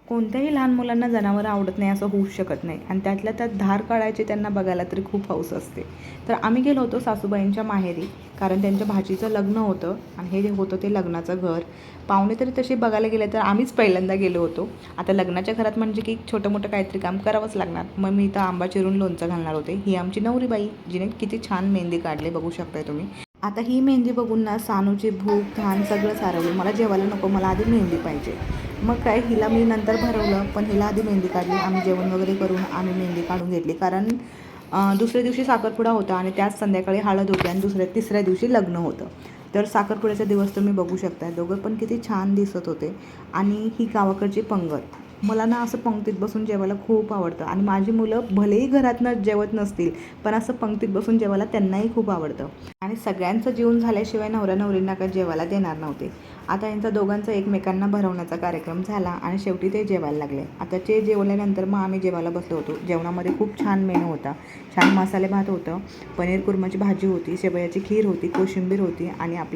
कोणत्याही लहान मुलांना जनावरं आवडत नाही असं होऊच शकत नाही आणि त्यातल्या त्यात धार काढायची त्यांना बघायला तरी खूप हौस असते. तर आम्ही गेलो होतो सासूबाईंच्या माहेरी, कारण त्यांच्या भाचीचं लग्न होतं आणि हे जे होतं ते लग्नाचं घर. पाहुणे तरी तसे बघायला गेले तर आम्हीच पहिल्यांदा गेलो होतो. आता लग्नाच्या घरात म्हणजे की छोटं मोठं काहीतरी काम करावंच लागणार. मग मी इथं आंबा चिरून लोणचं घालणार होते. ही आमची नवरीबाई, जिने किती छान मेहंदी काढली बघू शकताय तुम्ही. आता ही मेहंदी बघून ना सानूची भूक घाण सगळं सारवलं. मला जेवायला नको, मला आधी मेहंदी पाहिजे. मग काय, हिला मी नंतर भरवलं, पण हिला आधी मेहंदी काढली. आम्ही जेवण वगैरे करून आम्ही मेहंदी काढून घेतली, कारण दुसऱ्या दिवशी साखरपुडा होता आणि त्याच संध्याकाळी हळद होती आणि तिसऱ्या दिवशी लग्न होतं. तर साखरपुड्याचा दिवस तुम्ही बघू शकता. दोघं पण किती छान दिसत होते. आणि ही गावाकडची पंगत. मला ना असं पंक्तीत बसून जेवायला खूप आवडतं आणि माझी मुलं भलेही घरातनं जेवत नसतील, पण असं पंक्तीत बसून जेवायला त्यांनाही खूप आवडतं. आणि सगळ्यांचं जेवण झाल्याशिवाय नवऱ्या नवरींना काय जेवायला देणार नव्हते. आता यांचा दोघांचा एकमेकांना भरवण्याचा कार्यक्रम झाला आणि शेवटी ते जेवायला लागले. आता ते जेवल्यानंतर मग आम्ही जेवायला बसलो होतो. जेवणामध्ये खूप छान मेनू होता. छान मसाले भात होतं, पनीर कुर्माची भाजी होती, शेवयाची खीर होती, कोशिंबीर होती आणि आपले